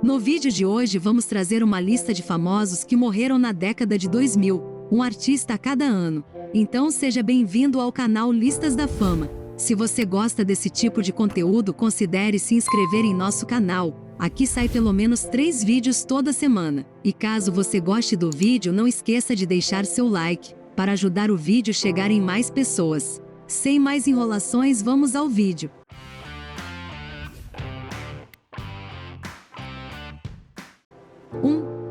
No vídeo de hoje vamos trazer uma lista de famosos que morreram na década de 2000, um artista a cada ano. Então seja bem-vindo ao canal Listas da Fama. Se você gosta desse tipo de conteúdo, considere se inscrever em nosso canal. Aqui sai pelo menos 3 vídeos toda semana. E caso você goste do vídeo, não esqueça de deixar seu like, para ajudar o vídeo a chegar em mais pessoas. Sem mais enrolações, vamos ao vídeo.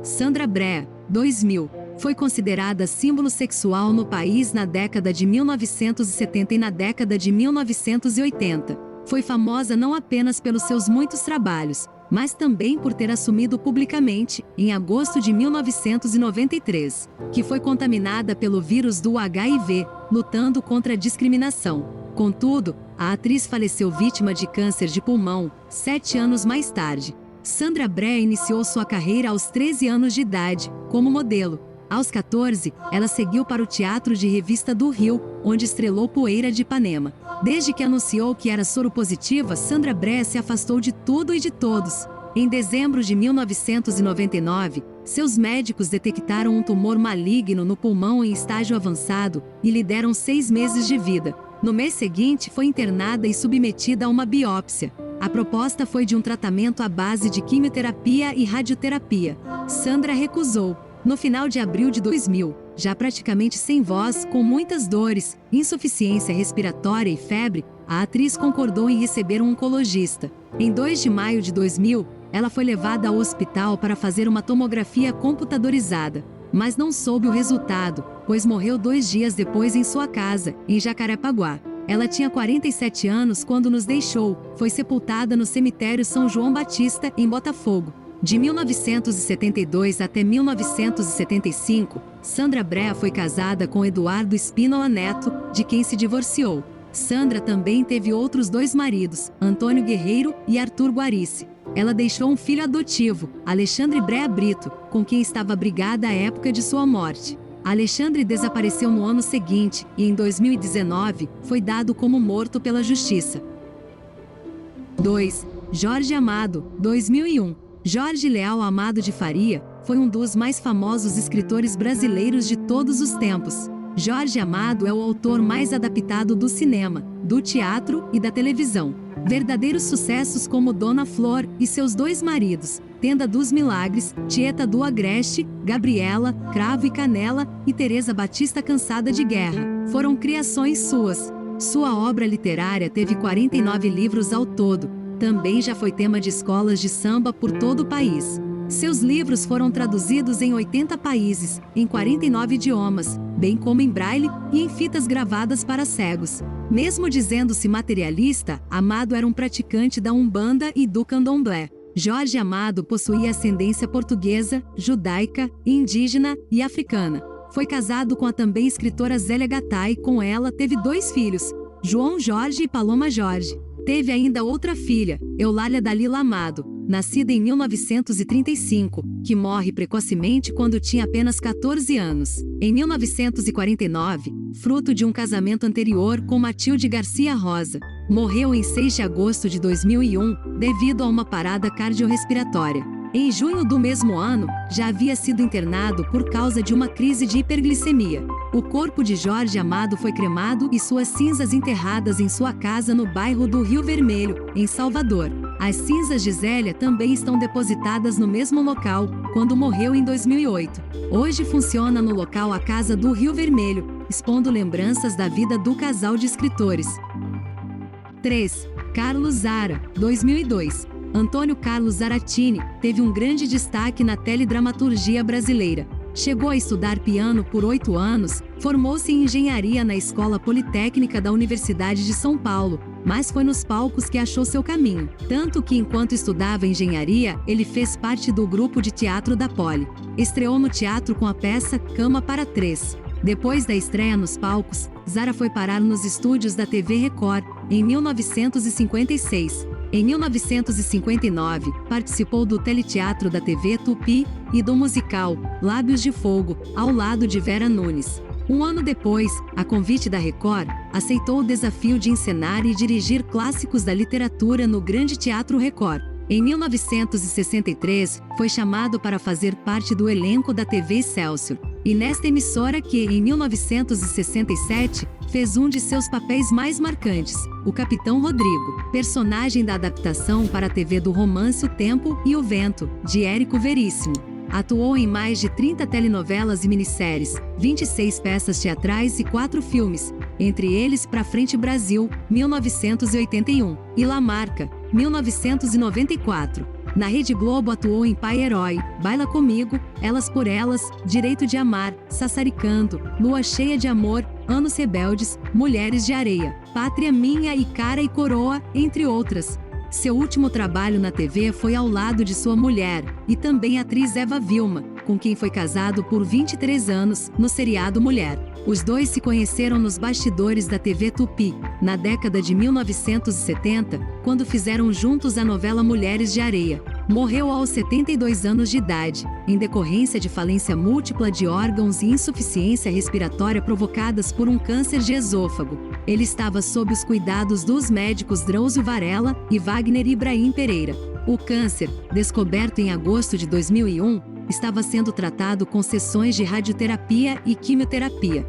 Sandra Brea, 2000. Foi considerada símbolo sexual no país na década de 1970 e na década de 1980. Foi famosa não apenas pelos seus muitos trabalhos, mas também por ter assumido publicamente, em agosto de 1993, que foi contaminada pelo vírus do HIV, lutando contra a discriminação. Contudo, a atriz faleceu vítima de câncer de pulmão, 7 anos mais tarde. Sandra Brea iniciou sua carreira aos 13 anos de idade, como modelo. Aos 14, ela seguiu para o Teatro de Revista do Rio, onde estrelou Poeira de Ipanema. Desde que anunciou que era soropositiva, Sandra Brea se afastou de tudo e de todos. Em dezembro de 1999, seus médicos detectaram um tumor maligno no pulmão em estágio avançado e lhe deram 6 meses de vida. No mês seguinte, foi internada e submetida a uma biópsia. A proposta foi de um tratamento à base de quimioterapia e radioterapia. Sandra recusou. No final de abril de 2000, já praticamente sem voz, com muitas dores, insuficiência respiratória e febre, a atriz concordou em receber um oncologista. Em 2 de maio de 2000, ela foi levada ao hospital para fazer uma tomografia computadorizada, mas não soube o resultado, pois morreu 2 dias depois em sua casa, em Jacarepaguá. Ela tinha 47 anos quando nos deixou. Foi sepultada no cemitério São João Batista, em Botafogo. De 1972 até 1975, Sandra Brea foi casada com Eduardo Spínola Neto, de quem se divorciou. Sandra também teve outros 2 maridos, Antônio Guerreiro e Arthur Guarici. Ela deixou um filho adotivo, Alexandre Brea Brito, com quem estava brigada à época de sua morte. Alexandre desapareceu no ano seguinte e, em 2019, foi dado como morto pela justiça. 2. Jorge Amado, 2001. Jorge Leal Amado de Faria foi um dos mais famosos escritores brasileiros de todos os tempos. Jorge Amado é o autor mais adaptado do cinema, do teatro e da televisão. Verdadeiros sucessos como Dona Flor e seus 2 maridos, Tenda dos Milagres, Tieta do Agreste, Gabriela, Cravo e Canela e Teresa Batista Cansada de Guerra, foram criações suas. Sua obra literária teve 49 livros ao todo. Também já foi tema de escolas de samba por todo o país. Seus livros foram traduzidos em 80 países, em 49 idiomas, bem como em braille e em fitas gravadas para cegos. Mesmo dizendo-se materialista, Amado era um praticante da Umbanda e do Candomblé. Jorge Amado possuía ascendência portuguesa, judaica, indígena e africana. Foi casado com a também escritora Zélia Gattai. Com ela teve 2 filhos, João Jorge e Paloma Jorge. Teve ainda outra filha, Eulália Dalila Amado, nascida em 1935, que morre precocemente quando tinha apenas 14 anos. Em 1949, fruto de um casamento anterior com Matilde Garcia Rosa, morreu em 6 de agosto de 2001, devido a uma parada cardiorrespiratória. Em junho do mesmo ano, já havia sido internado por causa de uma crise de hiperglicemia. O corpo de Jorge Amado foi cremado e suas cinzas enterradas em sua casa no bairro do Rio Vermelho, em Salvador. As cinzas de Zélia também estão depositadas no mesmo local, quando morreu em 2008. Hoje funciona no local a Casa do Rio Vermelho, expondo lembranças da vida do casal de escritores. 3. Carlos Zara, 2002. Antônio Carlos Zaratini teve um grande destaque na teledramaturgia brasileira. Chegou a estudar piano por 8 anos, formou-se em engenharia na Escola Politécnica da Universidade de São Paulo, mas foi nos palcos que achou seu caminho. Tanto que, enquanto estudava engenharia, ele fez parte do grupo de teatro da Poli. Estreou no teatro com a peça Cama para 3. Depois da estreia nos palcos, Zara foi parar nos estúdios da TV Record, em 1956. Em 1959, participou do teleteatro da TV Tupi e do musical Lábios de Fogo, ao lado de Vera Nunes. Um ano depois, a convite da Record, aceitou o desafio de encenar e dirigir clássicos da literatura no Grande Teatro Record. Em 1963, foi chamado para fazer parte do elenco da TV Excelsior, e nesta emissora que, em 1967, fez um de seus papéis mais marcantes, o Capitão Rodrigo, personagem da adaptação para a TV do romance O Tempo e o Vento, de Érico Veríssimo. Atuou em mais de 30 telenovelas e minisséries, 26 peças teatrais e 4 filmes, entre eles Pra Frente Brasil, 1981, e La Marca, 1994. Na Rede Globo atuou em Pai Herói, Baila Comigo, Elas por Elas, Direito de Amar, Sassaricando, Lua Cheia de Amor, Anos Rebeldes, Mulheres de Areia, Pátria Minha e Cara e Coroa, entre outras. Seu último trabalho na TV foi ao lado de sua mulher, e também a atriz Eva Vilma, com quem foi casado por 23 anos, no seriado Mulher. Os dois se conheceram nos bastidores da TV Tupi, na década de 1970, quando fizeram juntos a novela Mulheres de Areia. Morreu aos 72 anos de idade, em decorrência de falência múltipla de órgãos e insuficiência respiratória provocadas por um câncer de esôfago. Ele estava sob os cuidados dos médicos Drauzio Varela e Wagner Ibrahim Pereira. O câncer, descoberto em agosto de 2001, estava sendo tratado com sessões de radioterapia e quimioterapia.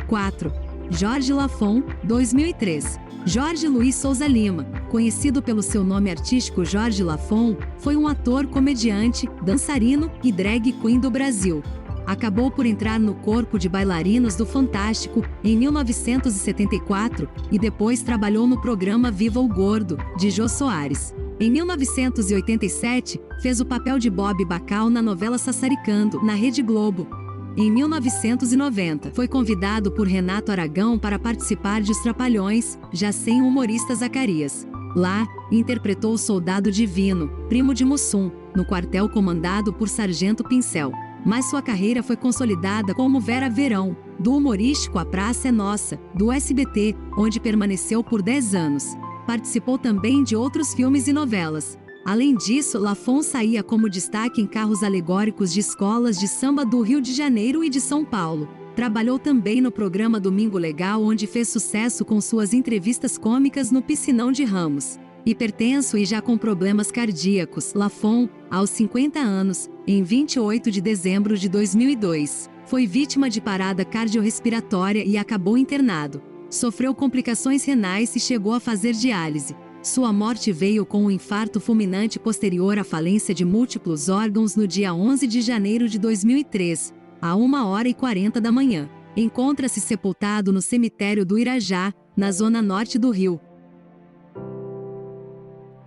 4. Jorge Lafon, 2003. Jorge Luiz Souza Lima, conhecido pelo seu nome artístico Jorge Lafon, foi um ator, comediante, dançarino e drag queen do Brasil. Acabou por entrar no corpo de bailarinos do Fantástico em 1974 e depois trabalhou no programa Viva o Gordo, de Jô Soares. Em 1987, fez o papel de Bob Bacal na novela Sassaricando, na Rede Globo. Em 1990, foi convidado por Renato Aragão para participar de Os Trapalhões, já sem o humorista Zacarias. Lá, interpretou o Soldado Divino, primo de Mussum, no quartel comandado por Sargento Pincel. Mas sua carreira foi consolidada como Vera Verão, do humorístico A Praça é Nossa, do SBT, onde permaneceu por 10 anos. Participou também de outros filmes e novelas. Além disso, Lafon saía como destaque em carros alegóricos de escolas de samba do Rio de Janeiro e de São Paulo. Trabalhou também no programa Domingo Legal, onde fez sucesso com suas entrevistas cômicas no Piscinão de Ramos. Hipertenso e já com problemas cardíacos, Lafon, aos 50 anos, em 28 de dezembro de 2002, foi vítima de parada cardiorrespiratória e acabou internado. Sofreu complicações renais e chegou a fazer diálise. Sua morte veio com um infarto fulminante posterior à falência de múltiplos órgãos no dia 11 de janeiro de 2003, a 1h40 da manhã. Encontra-se sepultado no cemitério do Irajá, na zona norte do Rio.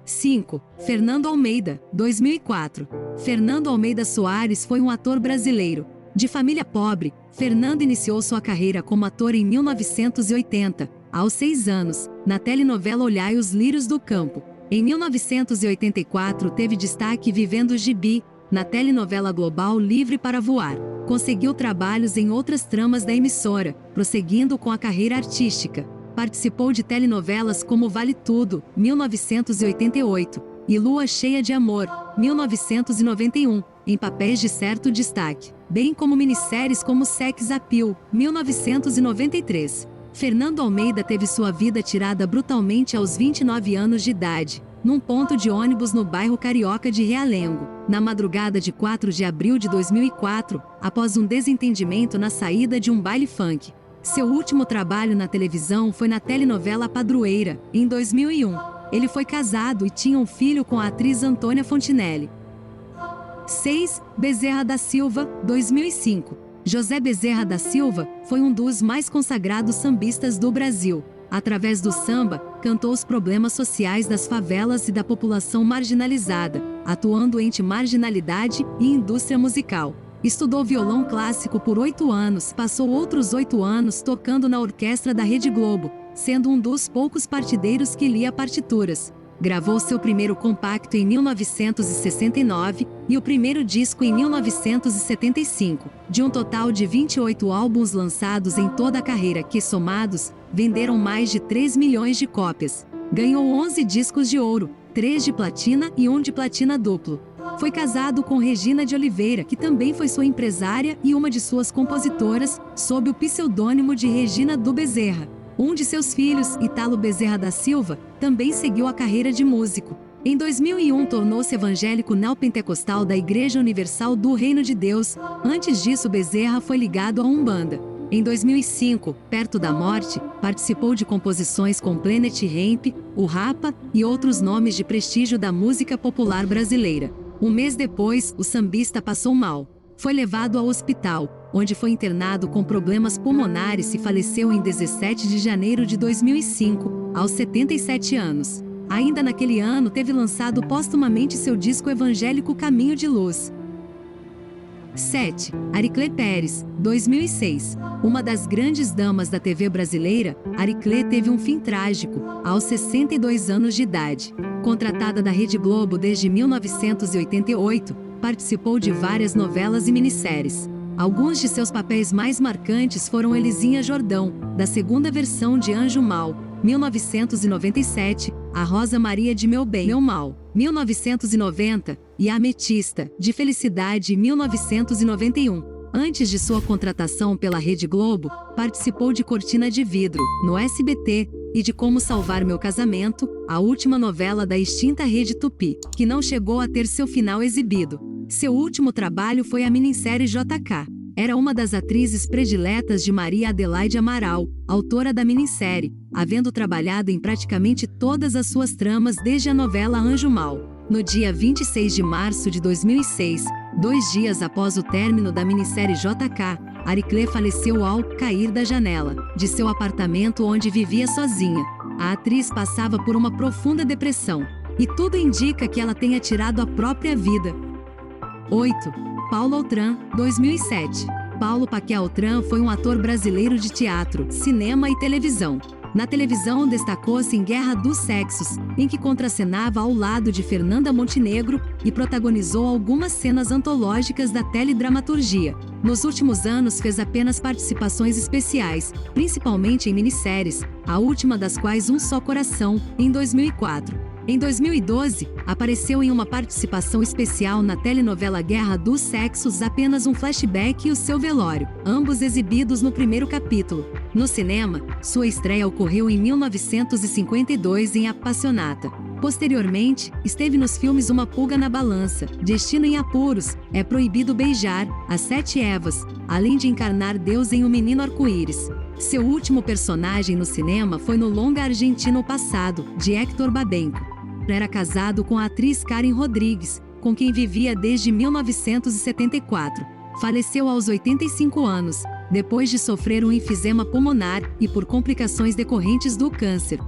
5. Fernando Almeida, 2004. Fernando Almeida Soares foi um ator brasileiro. De família pobre, Fernando iniciou sua carreira como ator em 1980, aos 6 anos, na telenovela Olhai os Lírios do Campo. Em 1984 teve destaque Vivendo Gibi, na telenovela global Livre para Voar. Conseguiu trabalhos em outras tramas da emissora, prosseguindo com a carreira artística. Participou de telenovelas como Vale Tudo, 1988, e Lua Cheia de Amor, 1991, em papéis de certo destaque, bem como minisséries como Sex Appeal, 1993. Fernando Almeida teve sua vida tirada brutalmente aos 29 anos de idade, num ponto de ônibus no bairro carioca de Realengo, na madrugada de 4 de abril de 2004, após um desentendimento na saída de um baile funk. Seu último trabalho na televisão foi na telenovela Padroeira, em 2001. Ele foi casado e tinha um filho com a atriz Antônia Fontinelli. 6. Bezerra da Silva, 2005. José Bezerra da Silva foi um dos mais consagrados sambistas do Brasil. Através do samba, cantou os problemas sociais das favelas e da população marginalizada, atuando entre marginalidade e indústria musical. Estudou violão clássico por 8 anos, passou outros 8 anos tocando na orquestra da Rede Globo, sendo um dos poucos partideiros que lia partituras. Gravou seu primeiro compacto em 1969 e o primeiro disco em 1975, de um total de 28 álbuns lançados em toda a carreira que, somados, venderam mais de 3 milhões de cópias. Ganhou 11 discos de ouro, 3 de platina e 1 de platina duplo. Foi casado com Regina de Oliveira, que também foi sua empresária e uma de suas compositoras, sob o pseudônimo de Regina do Bezerra. Um de seus filhos, Italo Bezerra da Silva, também seguiu a carreira de músico. Em 2001 tornou-se evangélico neopentecostal da Igreja Universal do Reino de Deus. Antes disso, Bezerra foi ligado à Umbanda. Em 2005, perto da morte, participou de composições com Planet Hemp, o Rapa e outros nomes de prestígio da música popular brasileira. Um mês depois, o sambista passou mal. Foi levado ao hospital, onde foi internado com problemas pulmonares e faleceu em 17 de janeiro de 2005, aos 77 anos. Ainda naquele ano, teve lançado póstumamente seu disco evangélico Caminho de Luz. 7. Ariclé Pérez, 2006. Uma das grandes damas da TV brasileira, Ariclé teve um fim trágico, aos 62 anos de idade. Contratada da Rede Globo desde 1988, participou de várias novelas e minisséries. Alguns de seus papéis mais marcantes foram Elisinha Jordão, da segunda versão de Anjo Mal, 1997, A Rosa Maria de Meu Bem, Meu Mal, 1990, e A Ametista, de Felicidade, 1991. Antes de sua contratação pela Rede Globo, participou de Cortina de Vidro, no SBT, e de Como Salvar Meu Casamento, a última novela da extinta Rede Tupi, que não chegou a ter seu final exibido. Seu último trabalho foi a minissérie JK. Era uma das atrizes prediletas de Maria Adelaide Amaral, autora da minissérie, havendo trabalhado em praticamente todas as suas tramas desde a novela Anjo Mal. No dia 26 de março de 2006, 2 dias após o término da minissérie JK, Ariclé faleceu ao cair da janela de seu apartamento onde vivia sozinha. A atriz passava por uma profunda depressão, e tudo indica que ela tenha tirado a própria vida. 8. Paulo Autran, 2007. Paulo Paquet Autran foi um ator brasileiro de teatro, cinema e televisão. Na televisão destacou-se em Guerra dos Sexos, em que contracenava ao lado de Fernanda Montenegro e protagonizou algumas cenas antológicas da teledramaturgia. Nos últimos anos fez apenas participações especiais, principalmente em minisséries, a última das quais Um Só Coração, em 2004. Em 2012, apareceu em uma participação especial na telenovela Guerra dos Sexos Apenas um Flashback e O Seu Velório, ambos exibidos no primeiro capítulo. No cinema, sua estreia ocorreu em 1952 em Appassionata. Posteriormente, esteve nos filmes Uma Pulga na Balança, Destino em Apuros, É Proibido Beijar, As Sete Evas, além de encarnar Deus em O Menino Arco-Íris. Seu último personagem no cinema foi no longa argentino O Passado, de Héctor Babenco. Era casado com a atriz Karen Rodrigues, com quem vivia desde 1974. Faleceu aos 85 anos, depois de sofrer um enfisema pulmonar e por complicações decorrentes do câncer.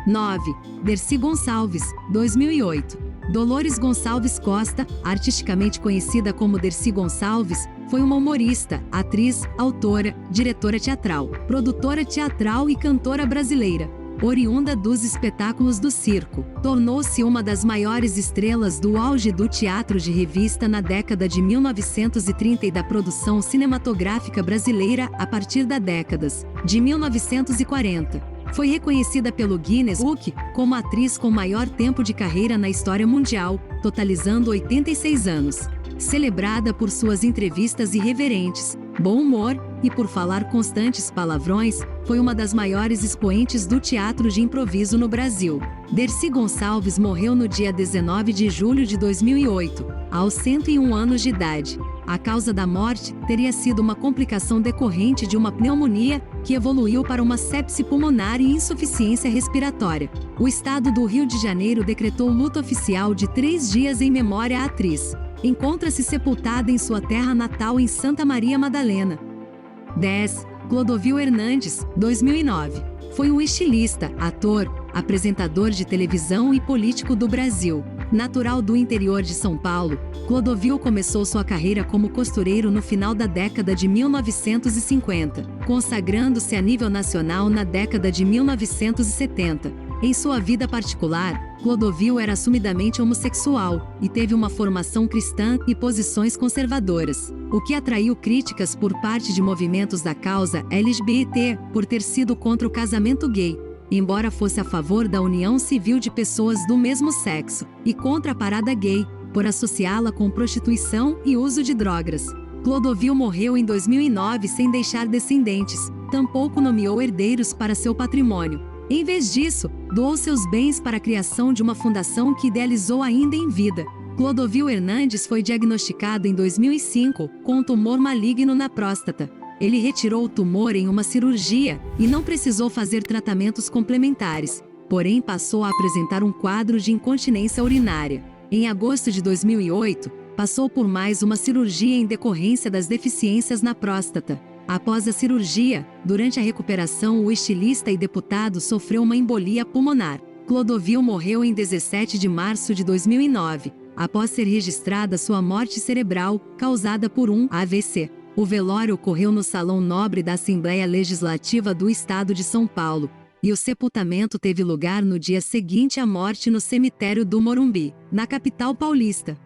9. Dercy Gonçalves, 2008. Dolores Gonçalves Costa, artisticamente conhecida como Dercy Gonçalves, foi uma humorista, atriz, autora, diretora teatral, produtora teatral e cantora brasileira. Oriunda dos espetáculos do circo, tornou-se uma das maiores estrelas do auge do teatro de revista na década de 1930 e da produção cinematográfica brasileira a partir das décadas de 1940. Foi reconhecida pelo Guinness Book como a atriz com maior tempo de carreira na história mundial, totalizando 86 anos. Celebrada por suas entrevistas irreverentes, bom humor e por falar constantes palavrões, foi uma das maiores expoentes do teatro de improviso no Brasil. Dercy Gonçalves morreu no dia 19 de julho de 2008, aos 101 anos de idade. A causa da morte teria sido uma complicação decorrente de uma pneumonia que evoluiu para uma sepse pulmonar e insuficiência respiratória. O estado do Rio de Janeiro decretou luto oficial de 3 dias em memória à atriz. Encontra-se sepultada em sua terra natal em Santa Maria Madalena. 10. Clodovil Hernandes, 2009. Foi um estilista, ator, apresentador de televisão e político do Brasil. Natural do interior de São Paulo, Clodovil começou sua carreira como costureiro no final da década de 1950, consagrando-se a nível nacional na década de 1970. Em sua vida particular, Clodovil era assumidamente homossexual e teve uma formação cristã e posições conservadoras, o que atraiu críticas por parte de movimentos da causa LGBT por ter sido contra o casamento gay, embora fosse a favor da união civil de pessoas do mesmo sexo, e contra a parada gay, por associá-la com prostituição e uso de drogas. Clodovil morreu em 2009 sem deixar descendentes, tampouco nomeou herdeiros para seu patrimônio. Em vez disso, doou seus bens para a criação de uma fundação que idealizou ainda em vida. Clodovil Hernandes foi diagnosticado em 2005 com um tumor maligno na próstata. Ele retirou o tumor em uma cirurgia e não precisou fazer tratamentos complementares, porém passou a apresentar um quadro de incontinência urinária. Em agosto de 2008, passou por mais uma cirurgia em decorrência das deficiências na próstata. Após a cirurgia, durante a recuperação, o estilista e deputado sofreu uma embolia pulmonar. Clodovil morreu em 17 de março de 2009, após ser registrada sua morte cerebral, causada por um AVC. O velório ocorreu no Salão Nobre da Assembleia Legislativa do Estado de São Paulo, e o sepultamento teve lugar no dia seguinte à morte no cemitério do Morumbi, na capital paulista.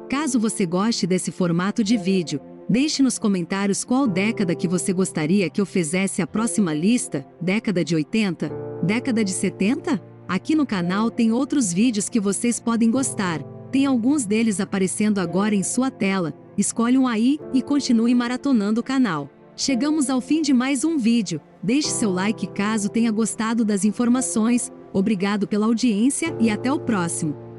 Caso você goste desse formato de vídeo, deixe nos comentários qual década que você gostaria que eu fizesse a próxima lista, década de 80? Década de 70? Aqui no canal tem outros vídeos que vocês podem gostar, tem alguns deles aparecendo agora em sua tela, escolhe um aí e continue maratonando o canal. Chegamos ao fim de mais um vídeo, deixe seu like caso tenha gostado das informações, obrigado pela audiência e até o próximo.